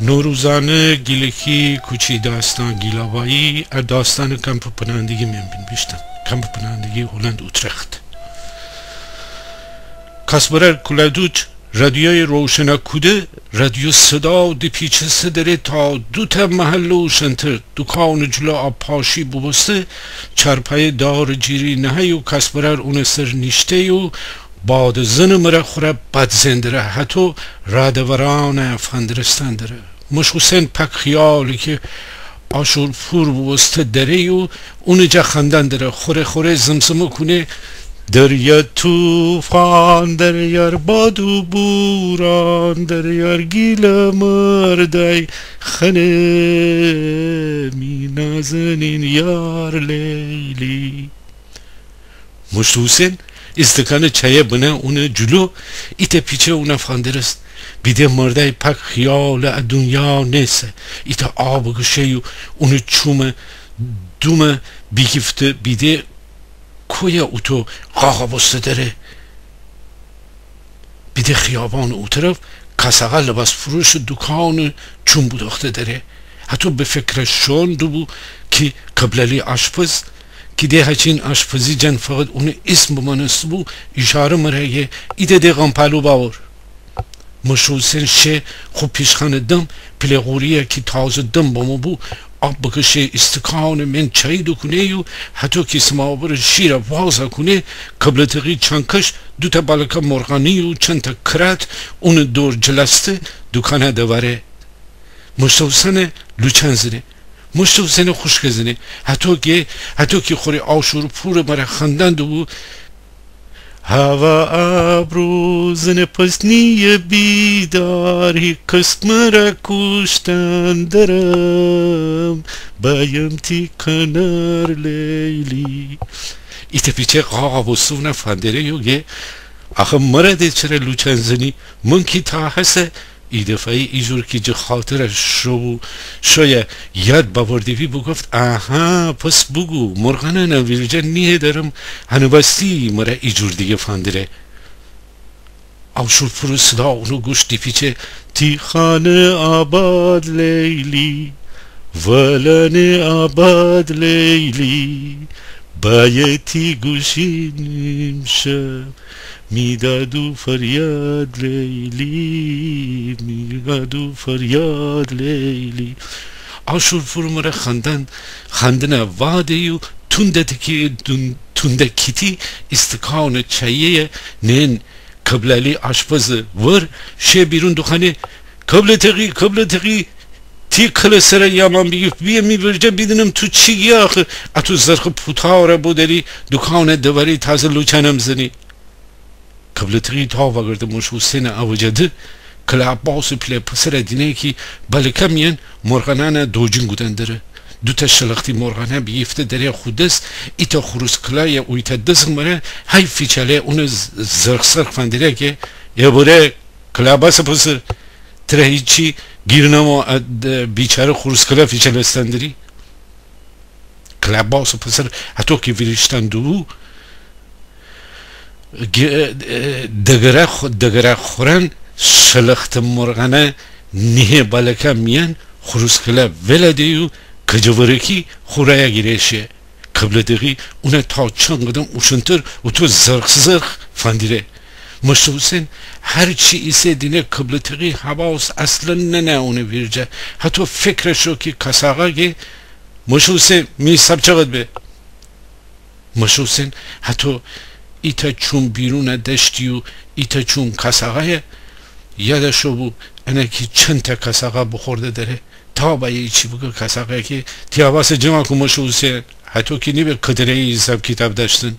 نوروزانه گیلکی کوچی داستان گیلاوایی داستان کمپ پناهندگی میبین بیشتر کمپ پناهندگی هلند اوترخت کاسپرر کلادوچ رادیوی روشنا کوده رادیو صدا و دی پیچه سدره تا دو تا محل و شنتر دکان جلو آبپاشی ببسته چرپای دار جیری نهی و کاسپرر اون سر نیشته و باد زن مره خوره بد زندره حتی رادوران افغاندرستان داره مش حسین پک خیالی که آشور پور ببسته داره و اون جا خندن داره خوره زمزمه کنه دریا توفان دریار باد و بوران دریار گیل مردای خنه می نازنین یار لیلی مشت حسین استکان چای بنه اون جلو ایت پیچه اون افغاندرست بیده مرده پک خیال دنیا نیسته ایت آب گشه و اون چوم دوم بیگفته بیده کویا اوتو قاقا بسته داره بیده خیابان او طرف کساقا لباس فروش دکان چون بوداخته داره حتی به فکرش شون دو بو که قبلالی آشپز که ده هچین آشپزی جن فقط اون اسم بمانست بو اشاره مرهیه ایده ده غنپلو باور مشوسن شه خوب پیشخانه دم پلغوریه که تازه دم بامو بو آب بکشه استکان من چای دو کنه و حتی که سماور شیر وازه کنه قبل تقی چنکش دو تا بالکا مرغانی و چند تا کرات اون دور جلسته دکانه دواره مشتوسن لوچن زنه مشتوسن خوشک زنه حتی که خوری آشور پور مرا خندن دو هوا ابروزن پسنی بیداری قسم را کشتن درم بایم تی کنار لیلی ایت پیچه قاقا و سونه فندره یوگه آخه مرده چرا لوچن زنی من کی تا هسته ای دفعه ایجور که جه خاطرش شاید یاد باوردیوی بگفت آها پس بگو مرغانه نویرجه نیه دارم هنو بستی مره ایجور دیگه فاندره آوشور پرو صدا اونو گوش دی پیچه تی خانه آباد لیلی ولن آباد لیلی بایتی گوشی نیمشه میدادو فریاد لیلی میدادو فریاد لیلی آشور فرمره خندن واده و تونده کیتی استکان چایه نین قبلالی آشپز ور شه بیرون دخانه قبل تقی تی کل سر یامان بیا میبرجه بیدنم تو چی گیا آخه اتو زرخ پوتاره بودری دکان دواری تازه لوچنم زنی قبل تقی تا وگرده مش حسین اوجده کل عباس پلی پسر دینه که بلکه میان مرغانان دوجین گودن داره دو تا شلختی مرغانه بیفته داره خودست ایتا خروس کلای و ایتا دست مره های فیچاله اون زرخ فندره که یه بوره کل عباس پسر تره هیچی گیرنامو بیچاره خروس کلا فیچاله استندری کل عباس پسر حتی که ویرشتن دو دگره خورن شلخت مرغانه نیه بالکه میان خروس کلا ولدیو کجورکی خورای گیرشه قبل دقی اونه تا چند قدم اوشنتر و تو زرخ فندیره مشت حسین هر چی ایسه دینه قبل دقی حواس اصلا نه اونه ویرجه حتی فکرشو که کساقه که مشت حسین می سب چقدر به مشت حسین حتی ایتا چون بیرون دشتی و ایتا چون کساقه یادشو بو انه که چند تا کساقه بخورده داره تا با یه چی بگه کساقه که تیاباس جمع که مشت حسین حتی که نیبه قدره ایزاب کتاب داشتن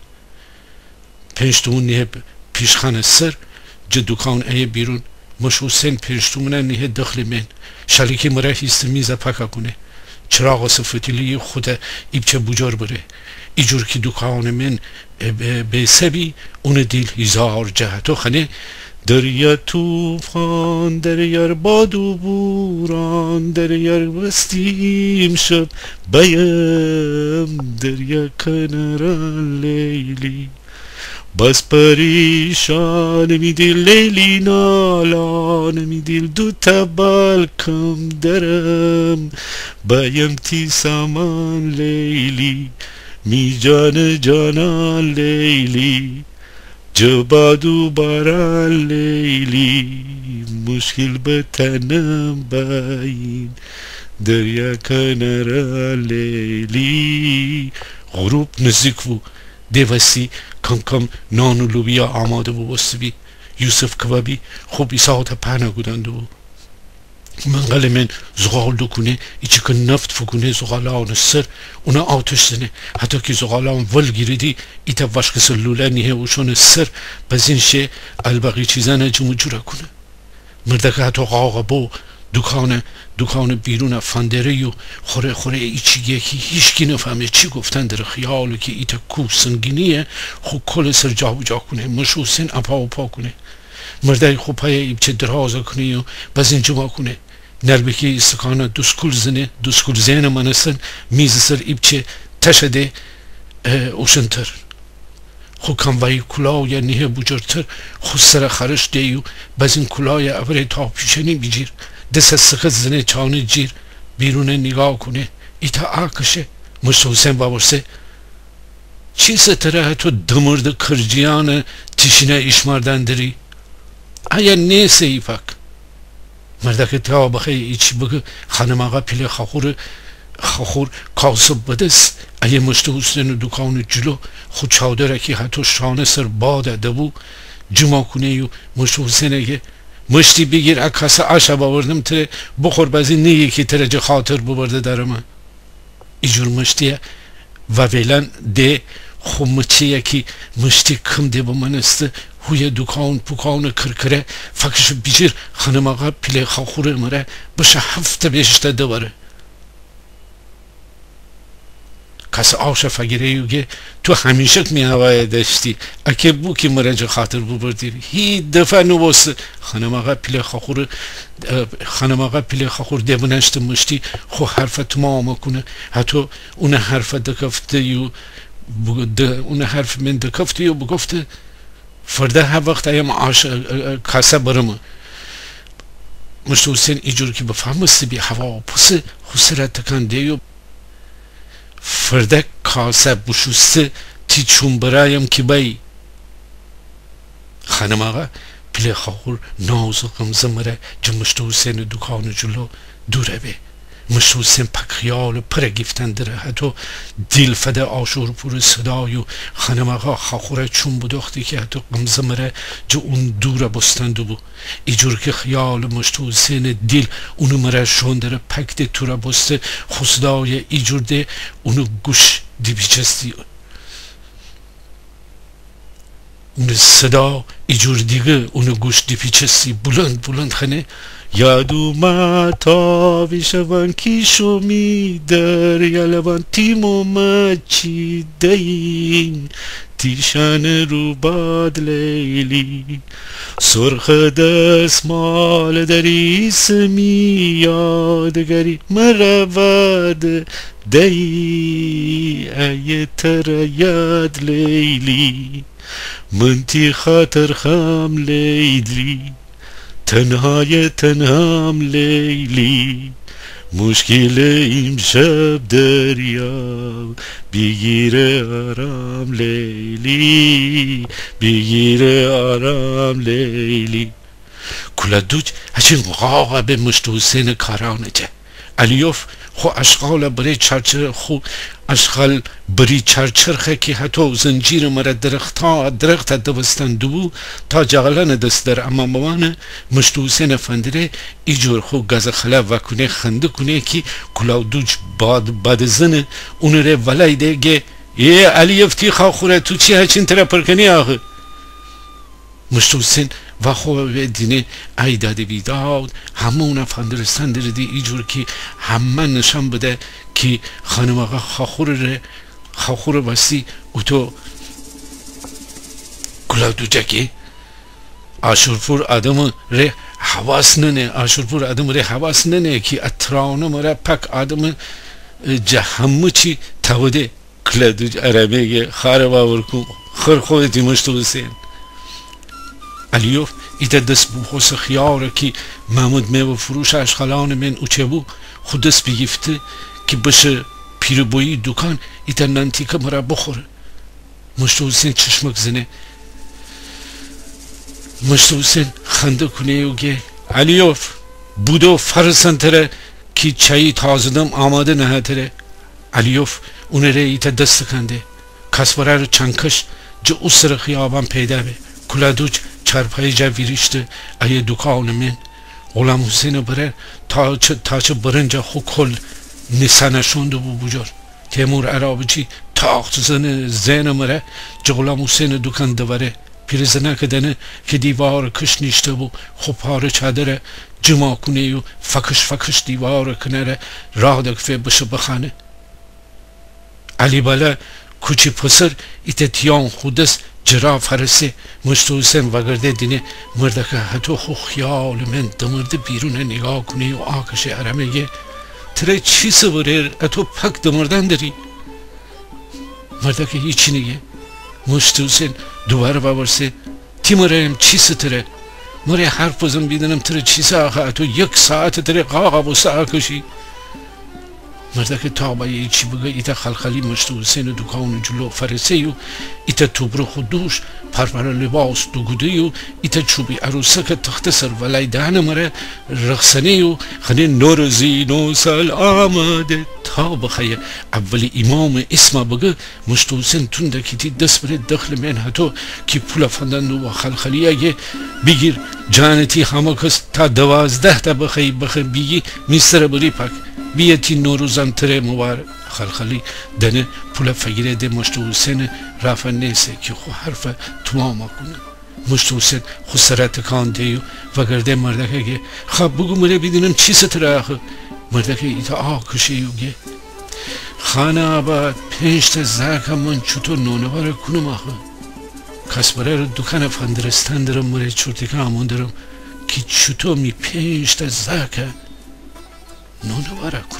پنجتون نیه پیشخانه سر جه دکان ای بیرون مشت حسین پنجتونه نیه دخل من شلیکی مره هیست میزه پکا کنه چراغ صفتیلی خود ایبچه بجار بره ایجور که دکان من به سبی اون دیل هزار جهتو خانه دریا توفان دریار باد و بوران دریار بستیم شد بایم دریا کنران لیلی بس پریشان می دل لیلی نالان می دل دو تبال کم درم بایم تی سامان لیلی می جان جانان لیلی جبادو باران لیلی مشکل به تنم باین دریا کنارا لیلی. غروب نزدیک بود. دیوستی کم کم نان و لوبیا آماده بود بی یوسف کبابی خوب ساعت پهنه گودنده بود. منقل من زغال دکونه ایچی که نفت فکونه زغاله آن سر اونا آتش زنه حتی که زغاله آن ول گیردی ایتا وشک سلوله نیه وشون سر بزین شه البقی چیزانه جمو جورا کنه. مرده که حتی قاقا بو دکان بیرون فندره و خوره ایچیگه که هیچکی نفهمه چی گفتن در خیالو که ایتا کو سنگینیه خو کل سر جا و جا کنه مشو سن اپا و پا کنه. مرده خو پای ایبچه درازا کنه و بزین جمع کنه نربه که استکانه دوسکول زنه منستن میز سر ایبچه تشده اوشنتر خو کموایی کلاه نیه بجرتر خو سر خرش دیو بزین کلاه ابره تا پیشنی بیجیر دست سخت زنه چانه جیر بیرون نگاه کنه ایتا آکشه مشت حسین بابرسه چی ستره تو دمرد کرجیان تیشینه ایشماردن داری ایا نیسه ای فک مرده که تا بخی ایچی بگه خانم آقا پیل خاخور کاسب بدست ایا مشت حسین دکان جلو خود چادره که حتی شانه سر باده دبو جمع کنه یو مشت حسینه که مشتی بگیر اکاسه آشا باوردم تره بخور بازی نیه که تره جه خاطر ببرده در من ایجور مشتیه و ویلن ده خو مچیه که مشتی کم ده با من است هوی دکان پوکان کرکره فکرش بیجیر خانم آقا پیله خاخور مره بشه هفته بیشته دواره کس آشا فگیره یوگه تو همیشه می هوای داشتی اکه بو که مرنج خاطر ببردی هی دفعه نوست خانم آقا پیله خاخور دیبونشت مشتی خو حرف تمام کنه حتی اون حرف دکفته یو اون حرف من دکفته یو بگفته فرده هر وقت ایم کاسه برمه مشت حسین ایجور که بفهمستی بی هوا پسه خسرت تکن دیو فرده کاسه بشوسته تی چون برایم که بای خانم آقا پیله خاخور ناز و غمزه مره جو مشت حسین دکان جلو دوره بی مشت حسین پک خیال پر گفتن داره حتی دیل فده آشور پور صدای و خانم آقا خاخوره چون بداختی که حتی غمزه مره جو اون دوره بستند بو ایجور که خیال مشت حسین دیل اونو مره شون داره پک ده توره بسته خصدای ایجور ده اونو گوش دی بیچستی اون صدا ایجور دیگه اونو گوش دی پیچستی بلند خنه یادو ما تا بیشوان کیشو می در یلوان تیمو ما چی دین تیشان رو باد لیلی سرخ دسمال دری سمی یادگری مرواد دی ای تر یاد لیلی منتی خاطر خام لیلی تنهام لیلی مشکل امشب دریا بگیر آرام لیلی بگیر آرام لیلی کلا دوج هچین غاقه به مشت حسین کارانه جه الیوف خو اشغال بری چرچر خو اشغال بری چرچرخه که حتی زنجیر مره درخت دوستن دو تا جغلان دست در اماموانه مشت حسین فندره ایجور خو گاز خلا وکنه خنده کنه که کلاو دوج باد زنه اون ره ولای دیگه یه علی افتی خاخوره تو چی هچین تره پرکنی آخه مشت حسین و خواه دینه ای داده بیداد همون فندرستان دردی ایجور که همه نشان بده که خانم آقا خاخور بستی او تو کلاو دو جگه آشورپور آدم ره حواس ننه که اترانه مره پک آدم جهمو چی توده کلاو دو عربه خاره باور کن خر خودتی مشتو حسین علیوف ایده دست بو خوص خیاره که محمود میوه فروش اشخالان من اوچه بو خود دست بگیفته که بشه پیروبویی دکان ایده ننتیکه مرا بخوره مشتو حسین چشمک زنه مشتو حسین خنده کنه و گه علیوف بودو فرسن تره که چایی تازدم آماده نه تره علیوف اونه ره ایده دست کنده کسبره رو چنکش جا اسر خیابان پیدا به کلادوچ چرپای جا ویریشته ایه دکان من غلام حسین بره تا چه برنجا خو کل نسانشونده بو بجار تیمور عرابچی تاخت زن مره جا غلام حسین دکان دواره پیرزنه کدنه که دیوار کش نیشته بو خو پاره چادره جمع کنه و فکش دیوار کنره راه دکفه بشه بخانه علی بالا کوچی پسر ایت تیان خودست جرا فرسه مشتو حسین وگرده دینه مرده که حتی خو خیال من دمرده بیرون نگاه کنه و آکش ارمه تره چی سوره اتو پک دمردن داری مرده که هیچی نگه مشتو حسین دوباره باورسه تی مرهیم چی ستره مره حرف بزن بیدنم تره چی ساخه اتو یک ساعت تره قاقا بسته آکشی مرده که تا با یه چی بگه ایتا خلخلی مشتو حسین دکان جلو فرسه یو ایتا توبرو خودوش پرپر لباس دوگوده یو ایتا چوبی عروسه که تخت سر ولای دهن مره رخصنه یو خنه نورزین و سال آمده تا بخیه اولی امام اسم بگه مشتو حسین تونده که تی دست بره دخل من حتو که پول فندن و خلخلی اگه بگیر جانتی همه کس تا 12 تا بخی بگی میستر بری پک بیتی نوروزان تره مبارک خلخلی دنه پول فگیره ده مشتو حسین رافع نیسه که خو حرف تمام کنه مشتو حسین خو سرات کان دیو وگرده مرده که خواب بگو مره بیدینم چی ستره آخه مرده که ایتا آکشه یوگه خانه آباد 5 تا زاکه من چطور نونواره کنم آخه کس برای رو دکان فندرستان درم مره چورتکه همون درم که چطور می 5 تا زاکه نونواره کنم